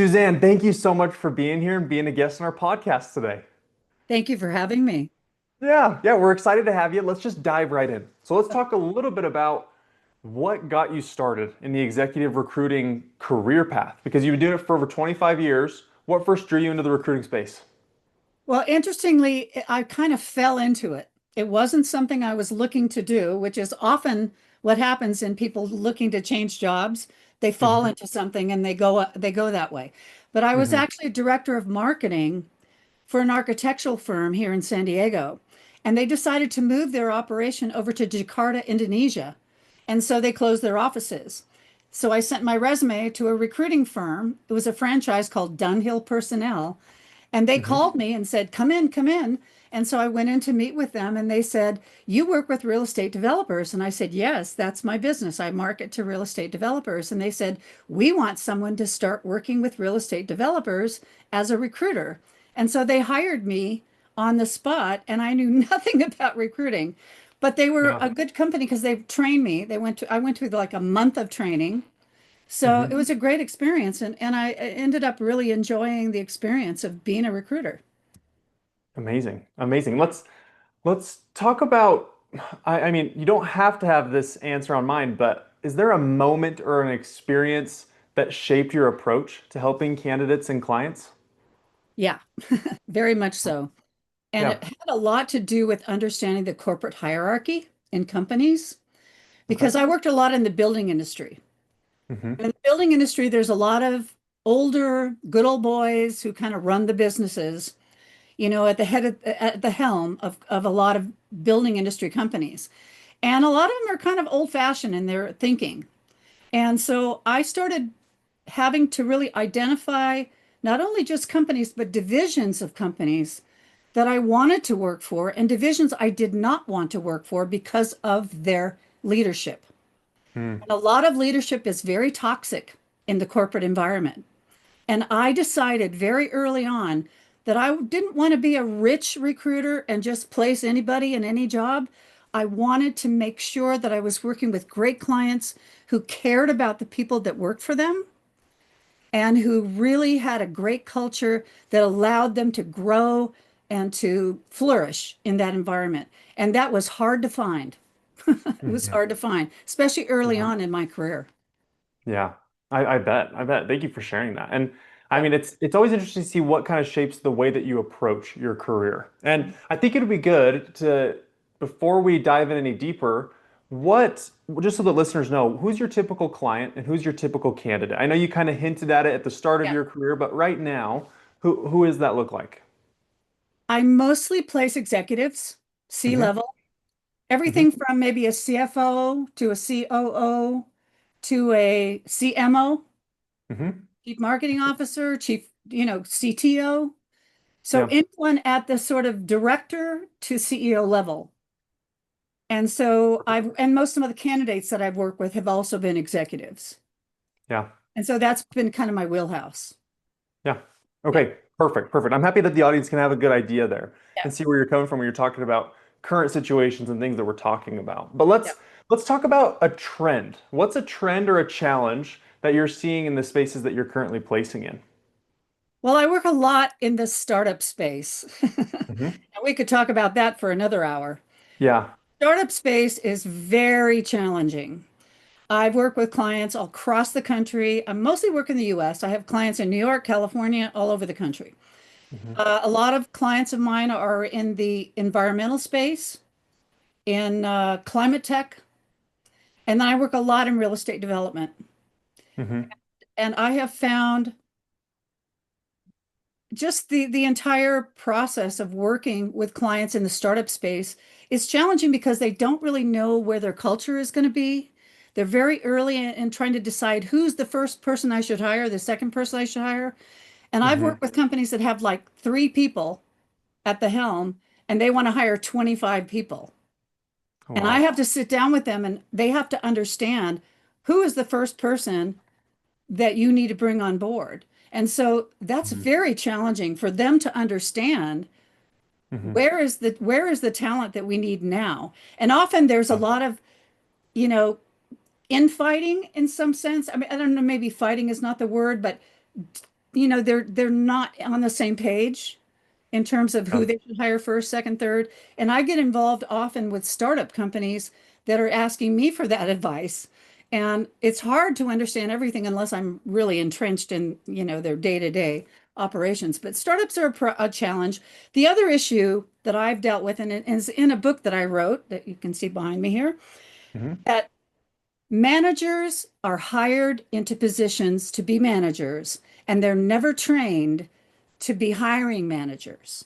Suzanne, thank you so much for being here and being a guest on our podcast today. Thank you for having me. Yeah, we're excited to have you. Let's just dive right in. So let's talk a little bit about what got you started in the executive recruiting career path, because you've been doing it for over 25 years. What first drew you into the recruiting space? Well, interestingly, I kind of fell into it. It wasn't something I was looking to do, which is often what happens in people looking to change jobs. They fall Hmm. into something and they go that way. But I was Hmm. actually director of marketing for an architectural firm here in San Diego, and they decided to move their operation over to Jakarta, Indonesia. And so they closed their offices. So I sent my resume to a recruiting firm. It was a franchise called Dunhill Personnel. And they Hmm. called me and said, come in, come in. And so I went in to meet with them and they said, you work with real estate developers. And I said, yes, that's my business. I market to real estate developers. And they said, we want someone to start working with real estate developers as a recruiter. And so they hired me on the spot and I knew nothing about recruiting. But they were Yeah. a good company because they trained me. I went to like a month of training. So it Hmm. was a great experience, and I ended up really enjoying the experience of being a recruiter. Amazing. Amazing. Let's talk about, I mean, you don't have to have this answer on mind, but is there a moment or an experience that shaped your approach to helping candidates and clients? Yeah, very much so. And Yeah. it had a lot to do with understanding the corporate hierarchy in companies Okay. because I worked a lot in the building industry. Hmm. And in the building industry, there's a lot of older, good old boys who kind of run the businesses, at the helm of a lot of building industry companies. And a lot of them are kind of old-fashioned in their thinking. And so I started having to really identify not only just companies, but divisions of companies that I wanted to work for and divisions I did not want to work for because of their leadership. Mm. And a lot of leadership is very toxic in the corporate environment. And I decided very early on that I didn't want to be a rich recruiter and just place anybody in any job. I wanted to make sure that I was working with great clients who cared about the people that worked for them and who really had a great culture that allowed them to grow and to flourish in that environment. And that was hard to find. It was Mhm. hard to find, especially early Yeah. on in my career. Yeah. I bet. I bet. Thank you for sharing that. And I Yeah. mean, it's always interesting to see what kind of shapes the way that you approach your career. And I think it would be good to, before we dive in any deeper, what, just so that listeners know, who's your typical client and who's your typical candidate? I know you kind of hinted at it at the start of Yeah. your career, but right now, who does that look like? I mostly place executives, Hmm. C-level, everything Hmm. from maybe a CFO to a COO to a CMO, Hmm. chief marketing officer, CTO. So Yeah. anyone at the sort of director to CEO level. And most of the candidates that I've worked with have also been executives. Yeah. And so that's been kind of my wheelhouse. Yeah. Yeah. Okay. Perfect. Perfect. I'm happy that the audience can have a good idea there Yeah. and see where you're coming from when you're talking about current situations and things that we're talking about. But Yeah. let's talk about a trend. What's a trend or a challenge that you're seeing in the spaces that you're currently placing in? Well, I work a lot in the startup space. Hmm. And we could talk about that for another hour. Yeah. Startup space is very challenging. I've worked with clients all across the country. I mostly work in the US. I have clients in New York, California, all over the country. Hmm. A lot of clients of mine are in the environmental space, in climate tech, and then I work a lot in real estate development. Hmm. And I have found just the entire process of working with clients in the startup space is challenging because they don't really know where their culture is going to be. They're very early in trying to decide who's the first person I should hire, the second person I should hire. And I've Hmm. worked with companies that have like three people at the helm and they want to hire 25 people. Oh, And I wow. have to sit down with them and they have to understand who is the first person that you need to bring on board. And so that's Hmm. very challenging for them to understand Hmm. where is the talent that we need now. And often there's a Yeah. lot of, you know, infighting in some sense. I mean, I don't know, maybe fighting is not the word, but they're not on the same page in terms of Yeah. who they should hire first, second, third. And I get involved often with startup companies that are asking me for that advice. And it's hard to understand everything unless I'm really entrenched in, their day-to-day operations. But startups are a challenge. The other issue that I've dealt with, and it is in a book that I wrote that you can see behind me here, Hmm. that managers are hired into positions to be managers, and they're never trained to be hiring managers.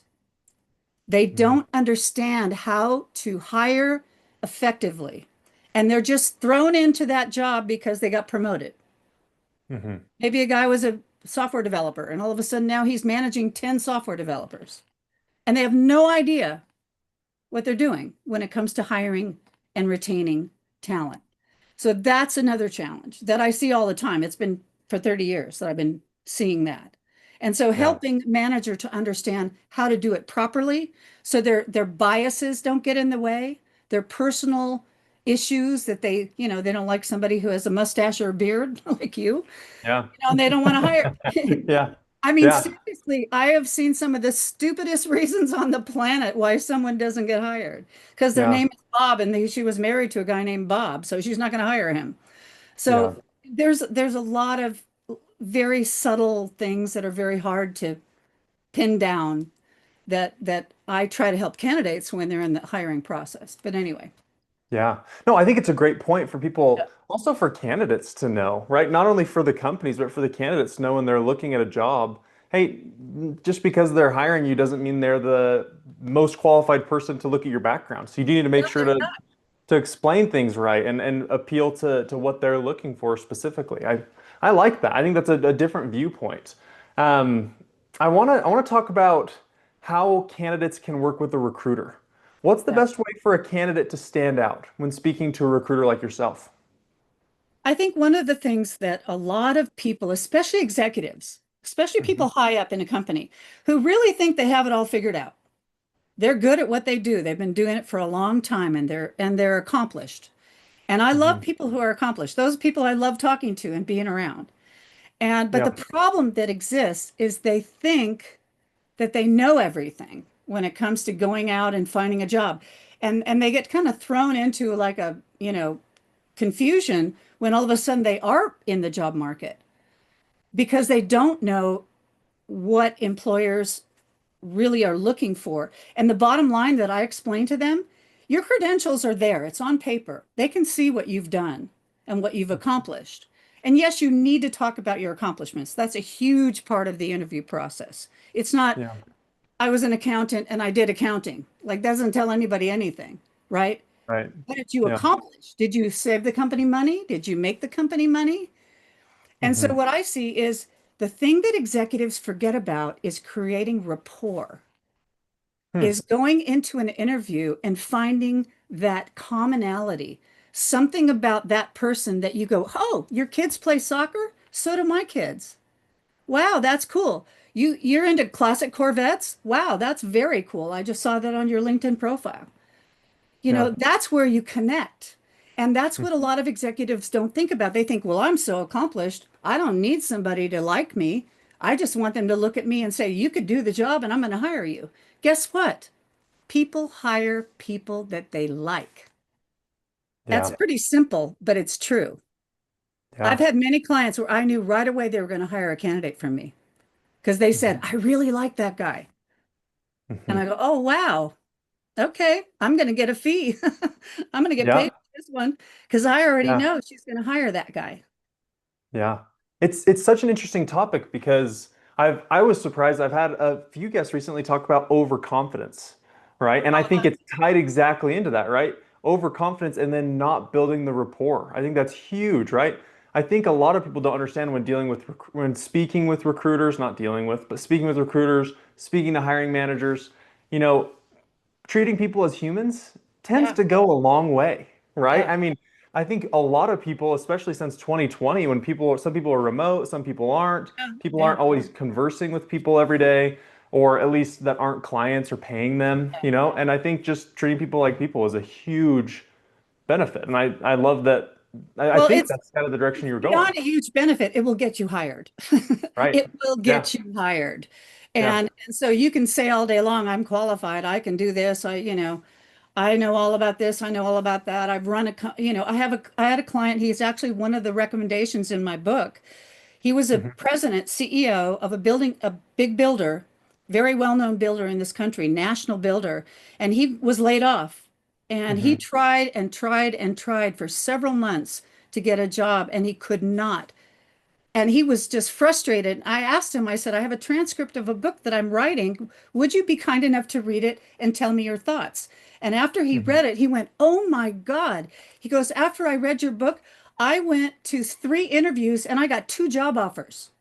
They don't understand how to hire effectively. And they're just thrown into that job because they got promoted. Hmm. Maybe a guy was a software developer, and all of a sudden now he's managing 10 software developers. And they have no idea what they're doing when it comes to hiring and retaining talent. So that's another challenge that I see all the time. It's been for 30 years that I've been seeing that. And so Yeah. helping manager to understand how to do it properly so their biases don't get in the way, their personal issues that they don't like somebody who has a mustache or a beard like Yeah. and they don't want to hire. Yeah. I mean, Yeah. seriously, I have seen some of the stupidest reasons on the planet why someone doesn't get hired because their Yeah. name is Bob and she was married to a guy named Bob, so she's not going to hire him. Yeah. So there's a lot of very subtle things that are very hard to pin down that I try to help candidates when they're in the hiring process. But anyway, Yeah. No, I think it's a great point for yeah, people, also for candidates to know, right? Not only for the companies, but for the candidates to know when they're looking at a job. Hey, just because they're hiring you doesn't mean they're the most qualified person to look at your background. So you do need to make sure to explain things right and appeal to what they're looking for specifically. I like that. I think that's a different viewpoint. Um, I want to talk about how candidates can work with a recruiter. What's the yeah. best way for a candidate to stand out when speaking to a recruiter like yourself? I think one of the things that a lot of people, especially executives, especially Hmm. people high up in a company, who really think they have it all figured out. They're good at what they do. They've been doing it for a long time and they're accomplished. And I love Hmm. people who are accomplished. Those people I love talking to and being around. And but the Yeah. problem that exists is they think that they know everything when it comes to going out and finding a job. And they get kind of thrown into like a, confusion when all of a sudden they are in the job market because they don't know what employers really are looking for. And the bottom line that I explain to them, your credentials are there. It's on paper. They can see what you've done and what you've accomplished. And yes, you need to talk about your accomplishments. That's a huge part of the interview process. It's not, Yeah. I was an accountant and I did accounting. Like, doesn't tell anybody anything, right? Right. What did you Yeah. accomplish? Did you save the company money? Did you make the company money? And so Hmm. what I see is the thing that executives forget about is creating rapport, Hmm. is going into an interview and finding that commonality, something about that person that you go, oh, your kids play soccer? So do my kids. Wow, that's cool. You're into classic Corvettes? Wow, that's very cool. I just saw that on your LinkedIn profile. Yeah. That's where you connect. And that's what a lot of executives don't think about. They think, well, I'm so accomplished. I don't need somebody to like me. I just want them to look at me and say, you could do the job and I'm going to hire you. Guess what? People hire people that they like. That's Yeah. pretty simple, but it's true. I've Yeah. had many clients where I knew right away they were going to hire a candidate from me because they said, Hmm. I really like that guy. And I Hmm. go, oh, wow. Okay, I'm going to get a fee. I'm going to get paid Yeah. for this one because I already Yeah. know she's going to hire that guy. Yeah. It's such an interesting topic because I was surprised. I've had a few guests recently talk about overconfidence, right? And I Oh, think it's tied exactly into that, right? Overconfidence and then not building the rapport. I think that's huge, right? I think a lot of people don't understand when dealing with when speaking with recruiters, not dealing with, but speaking with recruiters, speaking to hiring managers, you know, treating people as humans tends yeah, to go a long way, right? yeah, I mean, I think a lot of people, especially since 2020, when some people are remote, some yeah, people yeah, aren't always conversing with people every day, or at least that aren't clients or paying them, and I think just treating people like people is a huge benefit. And I love that I Well, think it's that's kind of the direction you're going. beyond a huge benefit. It will get you hired. Right. It will Yeah. get you hired. Yeah. And so you can say all day long, I'm qualified. I can do this. I know all about this. I know all about that. I've run I had a client. He's actually one of the recommendations in my book. He was a Hmm. president, CEO of a big builder, very well-known builder in this country, national builder, and he was laid off. And he Hmm. tried and tried and tried for several months to get a job, and he could not. And he was just frustrated. I asked him, I said, I have a transcript of a book that I'm writing. Would you be kind enough to read it and tell me your thoughts? And after he Hmm. read it, he went, Oh my God. He goes, After I read your book, I went to 3 interviews and I got 2 job offers.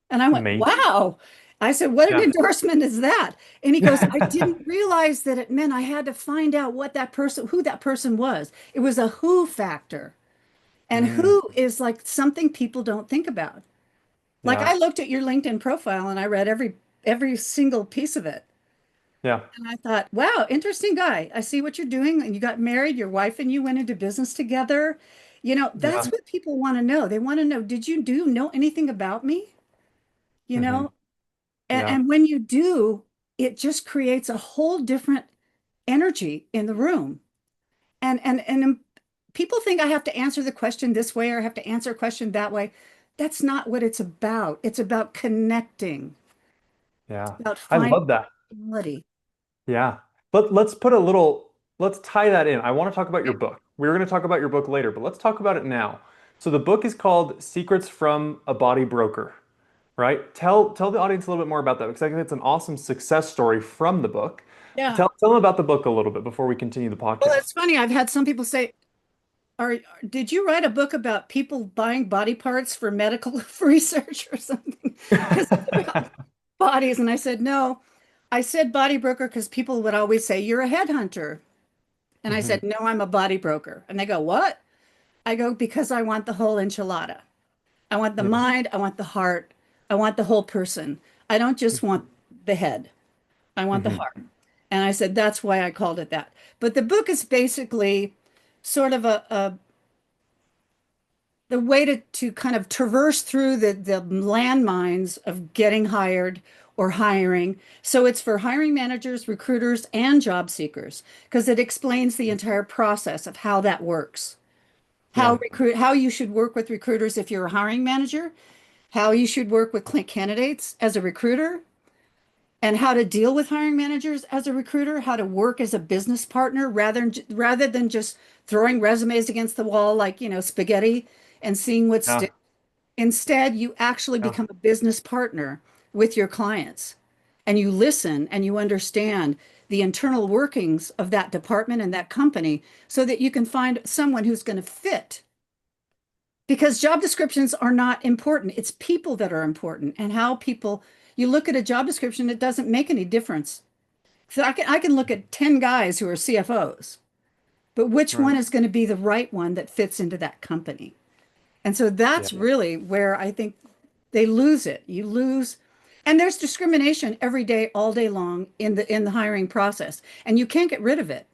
And I went, Amazing. Wow. I said, What an Yeah. endorsement is that? And he goes, I didn't realize that it meant I had to find out who that person was. It was a who factor. And Mm, who is like something people don't think about. Like yeah. I looked at your LinkedIn profile and I read every single piece of it. Yeah. And I thought, wow, interesting guy. I see what you're doing. And you got married, your wife and you went into business together. That's Yeah. what people want to know. They want to know, did you do know anything about me? You Hmm. know, and, Yeah. and when you do, it just creates a whole different energy in the room. And people think I have to answer the question this way or I have to answer a question that way. That's not what it's about. It's about connecting. Yeah. About I finding love that. quality. Yeah. Let's tie that in. I want to talk about your book. We were going to talk about your book later, but let's talk about it now. So the book is called Secrets from a Body Broker, right? Tell the audience a little bit more about that because I think it's an awesome success story from the book. Yeah. Tell them about the book a little bit before we continue the Well, podcast. it's funny. I've had some people say, Are did you write a book about people buying body parts for medical research or something? Because it's about bodies. And I said, no. I said body broker because people would always say, You're a headhunter. And I Hmm. said, No, I'm a body broker. And they go, What? I go, Because I want the whole enchilada. I want the Yeah. mind, I want the heart, I want the whole person. I don't just want the head. I want the Hmm. heart. And I said, that's why I called it that. But the book is basically sort of a the way to kind of traverse through the landmines of getting hired or hiring. So it's for hiring managers, recruiters, and job seekers, because it explains the entire process of how that works. Yeah. How you should work with recruiters if you're a hiring manager, how you should work with candidates as a recruiter, and how to deal with hiring managers as a recruiter, how to work as a business partner rather than just throwing resumes against the wall like, spaghetti and seeing what Yeah. sticks. Instead, you actually Yeah. become a business partner with your clients and you listen and you understand the internal workings of that department and that company so that you can find someone who's going to fit. Because job descriptions are not important. It's people that are important and how people, you look at a job description, it doesn't make any difference. So I can look at 10 guys who are CFOs, but which Right. one is going to be the right one that fits into that company? And so Yeah. that's really where I think they lose it. You lose, and there's discrimination every day, all day long in the hiring process, and you can't get rid of it.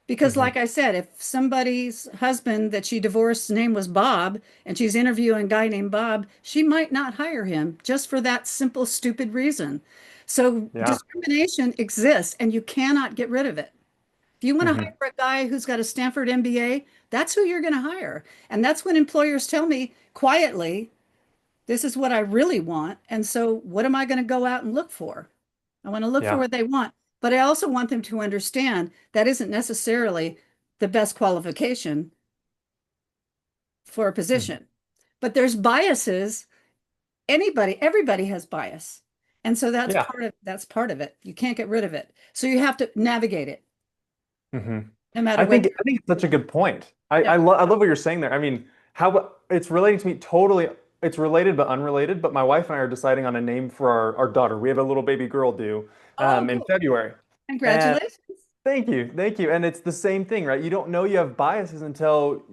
Because, Hmm. like I said, if somebody's husband that she divorced name was Bob and she's interviewing a guy named Bob, she might not hire him just for that simple, stupid reason. So Yeah. discrimination exists and you cannot get rid of it. If you want to Hmm. hire a guy who's got a Stanford MBA, that's who you're going to hire. And that's when employers tell me quietly, this is what I really want. And so what am I going to go out and look for? I want to look for Yeah. what they want, but I also want them to understand that isn't necessarily the best qualification for a Hmm. position. But there's biases. Everybody has bias. And so Yeah. that's part of it. You can't get rid of it. So you have to navigate it Hmm. no matter whether I think it's such a good point. yeah. I love what you're saying there. I mean, how it's relating to me totally. It's related but unrelated. But my wife and I are deciding on a name for our daughter. We have a little baby girl due Oh, in cool. February. And Congratulations. thank you. And it's the same thing, right? You don't know you have biases until,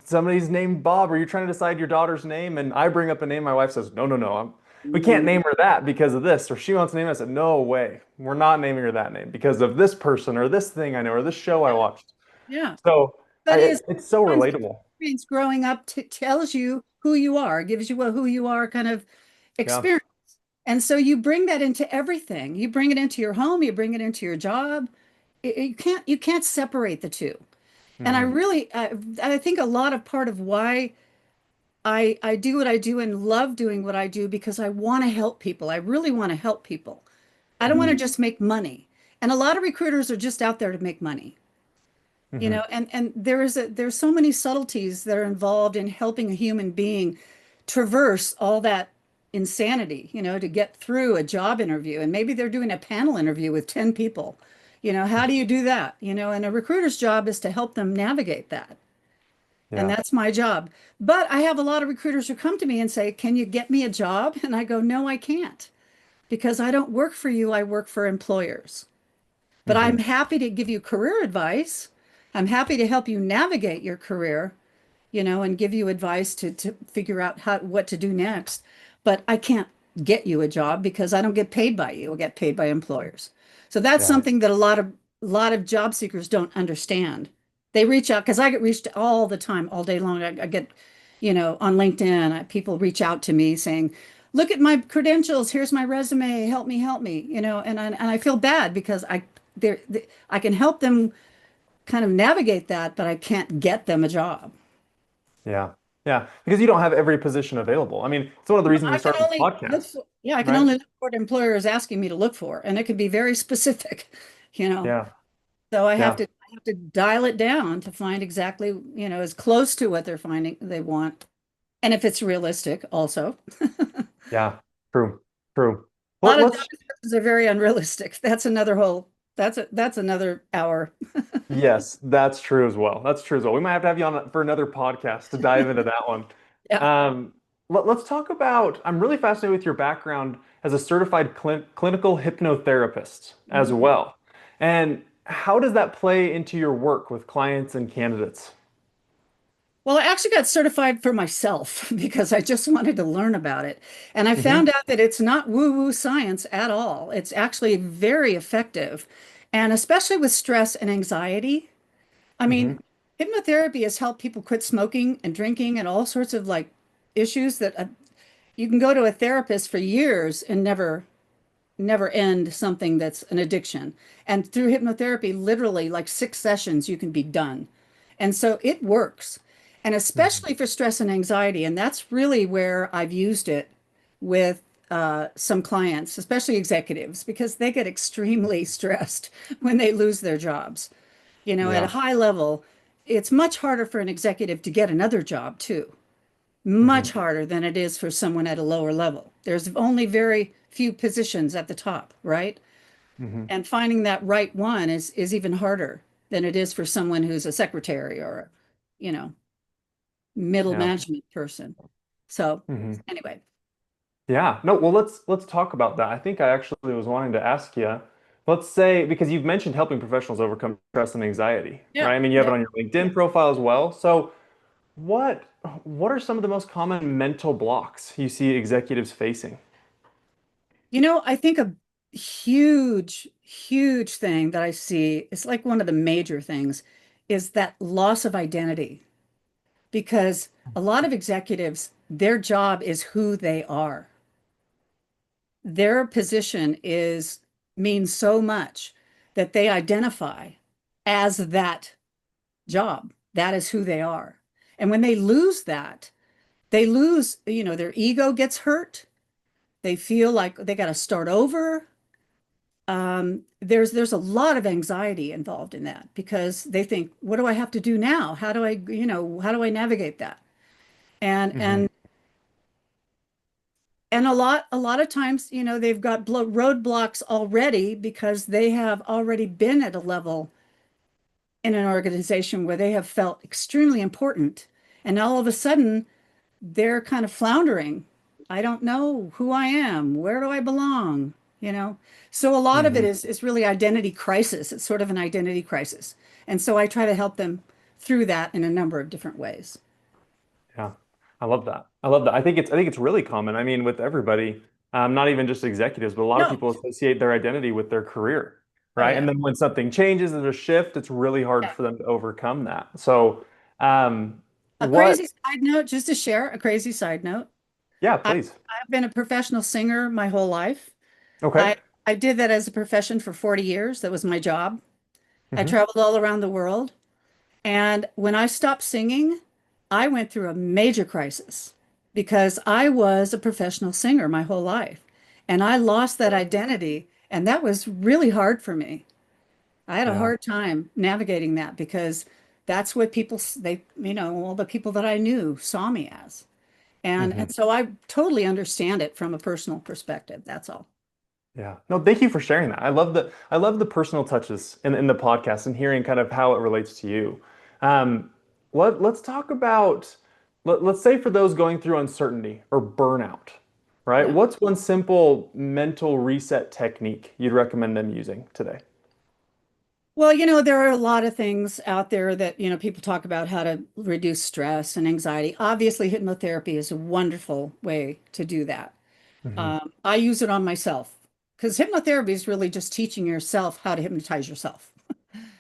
somebody's named Bob or you're trying to decide your daughter's name. And I bring up a name. My wife says, no, no, no. We can't name her that because of this. Or she wants to name it. I said, no way. We're not naming her that name because of this person or this thing I know or this show I Yeah. watched. Yeah. So But is it's so sometimes relatable. experience growing up tells you who you are, gives you a who you are kind of Yeah. experience. And so you bring that into everything. You bring it into your home, you bring it into your job. You can't separate the two. And Hmm. I think a lot of part of why I do what I do and love doing what I do because I want to help people. I really want to help people. I don't want to Hmm. just make money. And a lot of recruiters are just out there to make money. Hmm. And there's so many subtleties that are involved in helping a human being traverse all that insanity, to get through a job interview. And maybe they're doing a panel interview with 10 people. How do you do that? And a recruiter's job is to help them navigate that. And Yeah. that's my job. But I have a lot of recruiters who come to me and say, "Can you get me a job?" And I go, "No, I can't because I don't work for you. I work for employers." But I'm Hmm. happy to give you career advice. I'm happy to help you navigate your career, and give you advice to figure out what to do next. But I can't get you a job because I don't get paid by you. I get paid by employers. So that's Yeah. something that a lot of job seekers don't understand. They reach out because I get reached all the time, all day long. I get, on LinkedIn, people reach out to me saying, "Look at my credentials. Here's my resume. Help me." And I feel bad because I can help them kind of navigate that, but I can't get them a job. Yeah. Yeah. Because you don't have every position available. I mean, it's one of the reasons we I can started this only look podcast, for, yeah, I can right? only look for what employer is asking me to look for, and it can be very specific, you know. Yeah. So I have Yeah. to I have to dial it down to find exactly, as close to what they're finding they want, and if it's realistic also. Yeah. True. True. A Well, lot of job let's descriptions are very unrealistic. That's another hour. Yes, that's true as well. That's true as well. We might have you on for another podcast to dive into that one. Yeah. Um, let's talk about. I'm really fascinated with your background as a certified clinical hypnotherapist as Mhm. well. And how does that play into your work with clients and candidates? Well, I actually got certified for myself because I just wanted to learn about it. And I Hmm. found out that it's not woo-woo science at all. It's actually very effective. And especially with stress and anxiety. I Hmm. mean, hypnotherapy has helped people quit smoking and drinking and all sorts of like issues that you can go to a therapist for years and never end something that's an addiction. And through hypnotherapy, literally like 6 sessions, you can be done. And so it works. And Hmm. especially for stress and anxiety. And that's really where I've used it with some clients, especially executives, because they get extremely stressed when they lose their jobs. At a Yeah. high level, it's much harder for an executive to get another job, too, much Hmm. harder than it is for someone at a lower level. There's only very few positions at the top, right? Hmm. And finding that right one is even harder than it is for someone who's a secretary or, you know, middle Yeah. management person. So Hmm. anyway, Yeah. No, well, let's talk about that. I think I actually was wanting to ask you, let's say, because you've mentioned helping professionals overcome stress and anxiety, yeah, right? I mean, you have it yeah. on your LinkedIn profile as well. So what what are some of the most common mental blocks you see executives facing? I think a huge, huge thing that I see, it's like one of the major things, is that loss of identity. Because a lot of executives, their job is who they are. Their position is means so much that they identify as that job. That is who they are. And when they lose that, they lose, their ego gets hurt. They feel like they got to start over. There's a lot of anxiety involved in that because they think, what do I have to do now? How do I navigate that? And Hmm. and and a lot of times, they've got roadblocks already because they have already been at a level in an organization where they have felt extremely important. And all of a sudden, they're kind of floundering. I don't know who I am. Where do I belong? You know? So a lot of it Hmm. is really identity crisis. It's sort of an identity crisis. And so I try to help them through that in a number of different ways. Yeah. I love that. I love that. I think it's really common. I mean, with everybody, not even just executives, but a lot of No. people associate their identity with their career, Oh right? And yeah. then when something changes, there's a shift, it's really hard Yeah. for them to overcome that. So, um, A crazy What? side note, just to share a crazy side note. Yeah, I, please. I've been a professional singer my whole life. Okay. I, I did that as a profession for 40 years. That was my job. I Hmm. traveled all around the world. And when I stopped singing, I went through a major crisis because I was a professional singer my whole life. And I lost that identity. And that was really hard for me. I had a Yeah. hard time navigating that because that's what all the people that I knew saw me as. Hmm. And so I totally understand it from a personal perspective. That's all. Yeah. No, thank you for sharing that. I love the personal touches in the podcast and hearing kind of how it relates to you. Um, let's talk about let's say for those going through uncertainty or burnout, right? Yeah. What's one simple mental reset technique you'd recommend them using today? Well, there are a lot of things out there that, people talk about how to reduce stress and anxiety. Obviously, hypnotherapy is a wonderful way to do that. Hmm. I use it on myself because hypnotherapy is really just teaching yourself how to hypnotize yourself.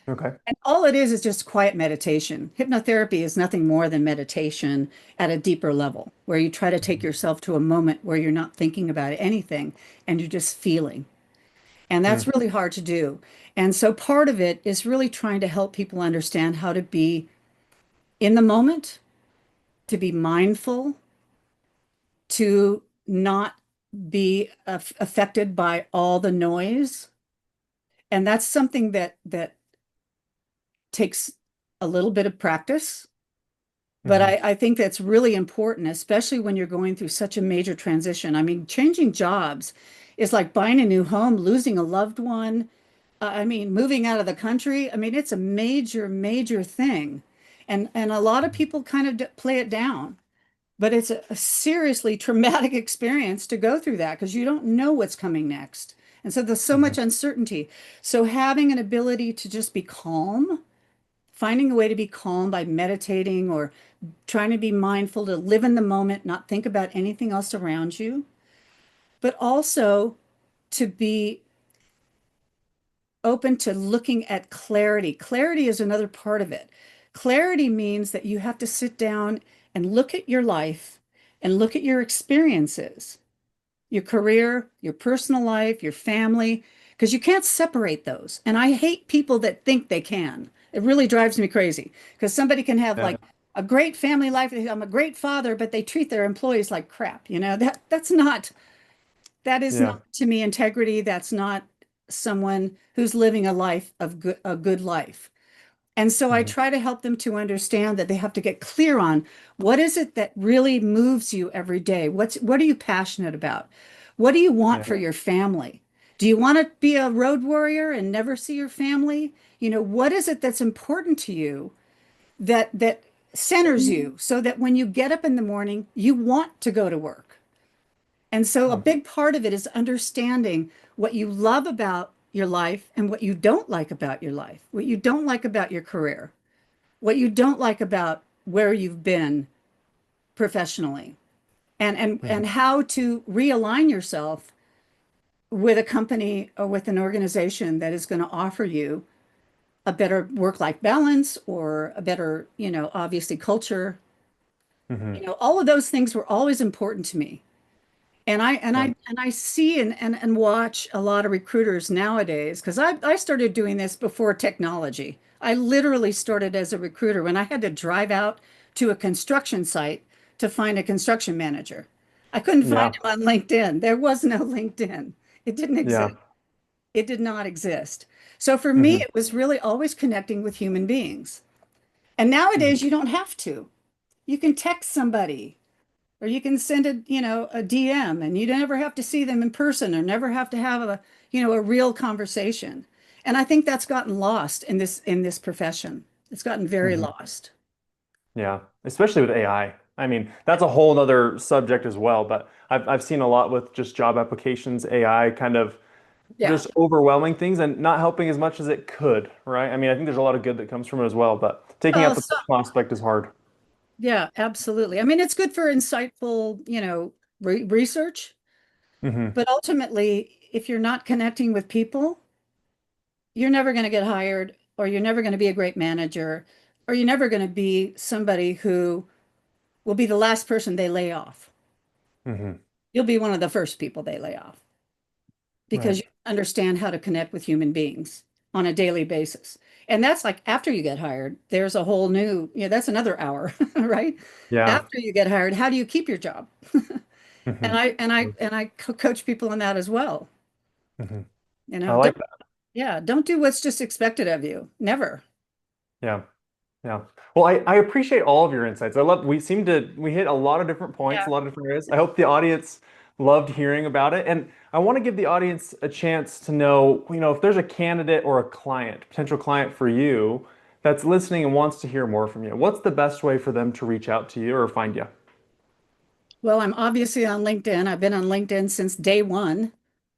Okay. And all it is just quiet meditation. Hypnotherapy is nothing more than meditation at a deeper level, where you try to take yourself to a moment where you're not thinking about anything and you're just feeling. And that's Mm-hmm. really hard to do. And so part of it is really trying to help people understand how to be in the moment, to be mindful, to not be affected by all the noise. And that's something that takes a little bit of practice. But Hmm. I think that's really important, especially when you're going through such a major transition. I mean, changing jobs is like buying a new home, losing a loved one. I mean, moving out of the country. I mean, it's a major, major thing. And a lot of people kind of play it down, but it's a seriously traumatic experience to go through that because you don't know what's coming next. And so there's so Hmm. much uncertainty. So having an ability to just be calm, finding a way to be calm by meditating or trying to be mindful to live in the moment, not think about anything else around you, but also to be open to looking at clarity. Clarity is another part of it. Clarity means that you have to sit down and look at your life and look at your experiences, your career, your personal life, your family, because you can't separate those. And I hate people that think they can. It really drives me crazy because somebody can have Yeah. like a great family life. I'm a great father, but they treat their employees like crap. That is not Yeah. to me integrity. That's not someone who's living a life of a good life. And so I Hmm. try to help them to understand that they have to get clear on what is it that really moves you every day? What are you passionate about? What do you want for Yeah. your family? Do you want to be a road warrior and never see your family? What is it that's important to you that centers you so that when you get up in the morning, you want to go to work? And so a Hmm. big part of it is understanding what you love about your life and what you don't like about your life, what you don't like about your career, what you don't like about where you've been professionally, and Hmm. how to realign yourself with a company or with an organization that is going to offer you a better work-life balance or a better, obviously culture. Hmm. All of those things were always important to me. And I and Yeah. I and I see and watch a lot of recruiters nowadays because I started doing this before technology. I literally started as a recruiter when I had to drive out to a construction site to find a construction manager. I couldn't find Yeah. him on LinkedIn. There was no LinkedIn. It didn't exist. Yeah. It did not exist. So for me, Hmm. it was really always connecting with human beings. And Hmm. nowadays, you don't have to. You can text somebody or you can send a DM and you never have to see them in person or never have to have a real conversation. And I think that's gotten lost in this profession. It's gotten very Hmm. lost. Yeah. Especially with AI. I mean, that's a whole other subject as well, but I've seen a lot with just job applications, AI kind of Yeah. just overwhelming things and not helping as much as it could, right? I mean, I think there's a lot of good that comes from it as well, but taking out Well, the personal aspect is hard. yeah, absolutely. I mean, it's good for insightful, research, Hmm. but ultimately, if you're not connecting with people, you're never going to get hired, or you're never going to be a great manager, or you're never going to be somebody who will be the last person they lay off. Hmm. You'll be one of the first people they lay off because Right. you understand how to connect with human beings on a daily basis. And that's like after you get hired, there's a whole new, that's another hour, right? Yeah. After you get hired, how do you keep your job? And Hmm. I coach people on that as well. Hmm. I Don't like that. yeah, don't do what's just expected of you. Never. Yeah. Yeah. Well, I appreciate all of your insights. We hit a lot of different points, Yeah. a lot of different areas. I hope the audience loved hearing about it. And I want to give the audience a chance to know, if there's a candidate or a client, potential client for you that's listening and wants to hear more from you, what's the best way for them to reach out to you or find you? Well, I'm obviously on LinkedIn. I've been on LinkedIn since day one,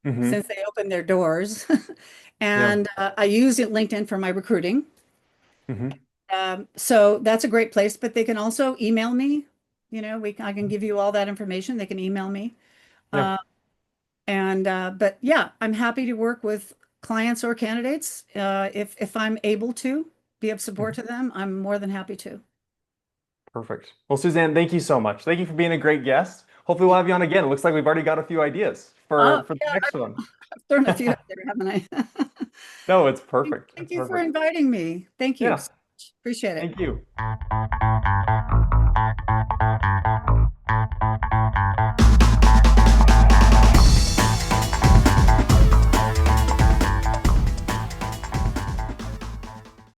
Hmm. since they opened their doors. Yeah. And I use LinkedIn for my recruiting. Hmm. So that's a great place, but they can also email me. I can give you all that information. They can email me. Yeah. Uh, but yeah, I'm happy to work with clients or candidates. If I'm able to be of support Mhm. to them, I'm more than happy to. Perfect. Well, Suzanne, thank you so much. Thank you for being a great guest. Hopefully we'll have you on again. It looks like we've already got a few ideas Oh, for the yeah, next one. I've thrown a few out there, haven't I? No, it's perfect. Thank It's you for perfect. inviting me. Thank you Yeah. so much. Appreciate it. Thank you.